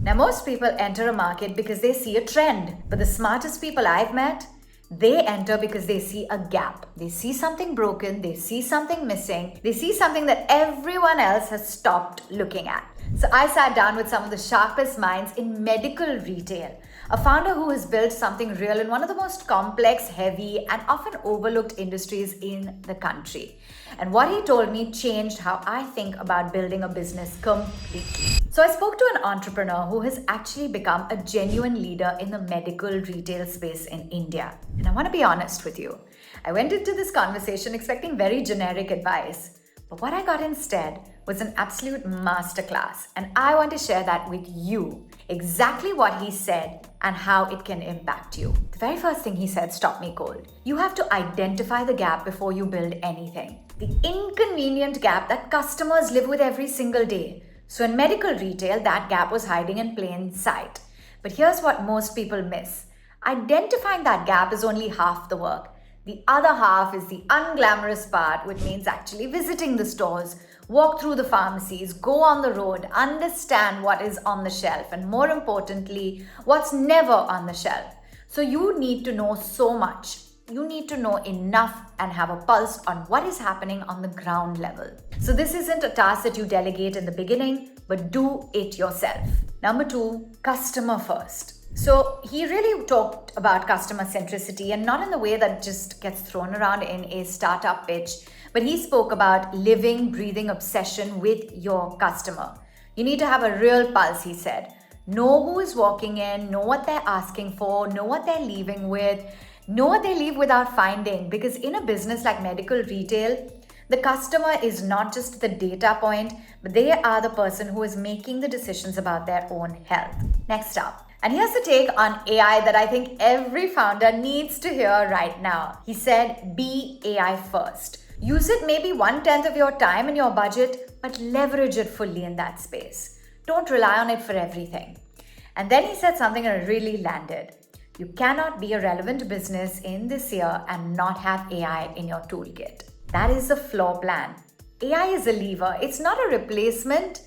Now, most people enter a market because they see a trend, but the smartest people I've met, they enter because they see a gap. They see something broken, they see something missing, they see something that everyone else has stopped looking at. So I sat down with some of the sharpest minds in medical retail, a founder who has built something real in one of the most complex, heavy, and often overlooked industries in the country. And what he told me changed how I think about building a business completely. So I spoke to an entrepreneur who has actually become a genuine leader in the medical retail space in India. And I want to be honest with you. I went into this conversation expecting very generic advice. But what I got instead was an absolute masterclass, and I want to share that with you. Exactly what he said and how it can impact you. The very first thing he said stopped me cold. You have to identify the gap before you build anything. The inconvenient gap that customers live with every single day. So in medical retail, that gap was hiding in plain sight. But here's what most people miss. Identifying that gap is only half the work. The other half is the unglamorous part, which means actually visiting the stores, walk through the pharmacies, go on the road, understand what is on the shelf, and more importantly, what's never on the shelf. So you need to know so much. You need to know enough and have a pulse on what is happening on the ground level. So this isn't a task that you delegate in the beginning, but do it yourself. Number 2, customer first. So he really talked about customer centricity, and not in the way that just gets thrown around in a startup pitch, but he spoke about living, breathing obsession with your customer. You need to have a real pulse, he said. Know who is walking in, know what they're asking for, know what they're leaving with, know what they leave without finding. Because in a business like medical retail, the customer is not just the data point, but they are the person who is making the decisions about their own health. Next up. And here's the take on AI that I think every founder needs to hear right now. He said, be AI first. Use it maybe 1/10 of your time and your budget, but leverage it fully in that space. Don't rely on it for everything. And then he said something that really landed. You cannot be a relevant business in this year and not have AI in your toolkit. That is a floor plan. AI is a lever. It's not a replacement,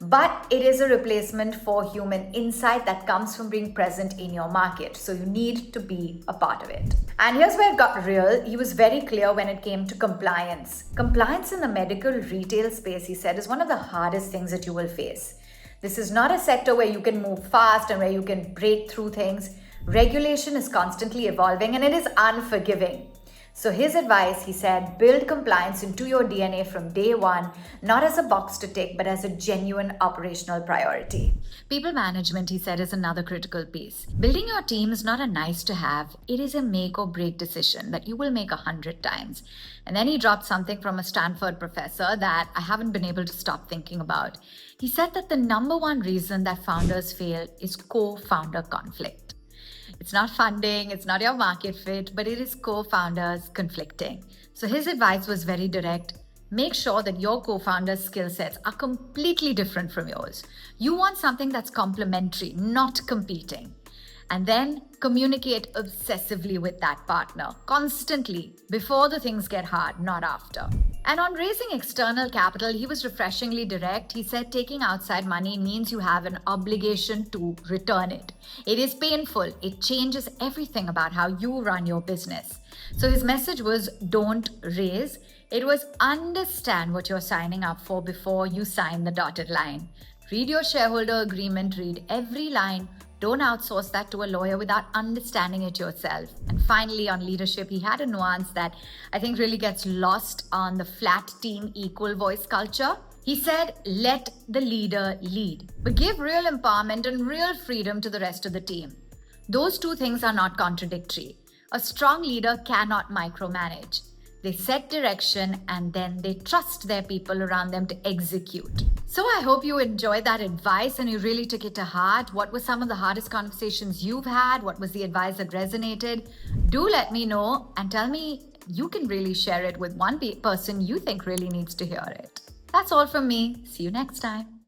but it is a replacement for human insight that comes from being present in your market. So you need to be a part of it. And here's where it got real. He was very clear when it came to compliance. Compliance in the medical retail space, he said, is one of the hardest things that you will face. This is not a sector where you can move fast and where you can break through things. Regulation is constantly evolving and it is unforgiving. So his advice, he said, build compliance into your DNA from day one, not as a box to tick, but as a genuine operational priority. People management, he said, is another critical piece. Building your team is not a nice to have. It is a make or break decision that you will make 100 times. And then he dropped something from a Stanford professor that I haven't been able to stop thinking about. He said that the number one reason that founders fail is co-founder conflict. It's not funding, it's not your market fit, but it is co-founders conflicting. So his advice was very direct. Make sure that your co-founders' skill sets are completely different from yours. You want something that's complementary, not competing. And then communicate obsessively with that partner, constantly, before the things get hard, not after. And on raising external capital, he was refreshingly direct. He said taking outside money means you have an obligation to return it. It is painful. It changes everything about how you run your business. So his message was don't raise. It was understand what you're signing up for before you sign the dotted line. Read your shareholder agreement, read every line. Don't outsource that to a lawyer without understanding it yourself. And finally, on leadership, he had a nuance that I think really gets lost on the flat team, equal voice culture. He said, let the leader lead, but give real empowerment and real freedom to the rest of the team. Those two things are not contradictory. A strong leader cannot micromanage. They set direction and then they trust their people around them to execute. So I hope you enjoyed that advice and you really took it to heart. What were some of the hardest conversations you've had? What was the advice that resonated? Do let me know and tell me you can really share it with one person you think really needs to hear it. That's all from me. See you next time.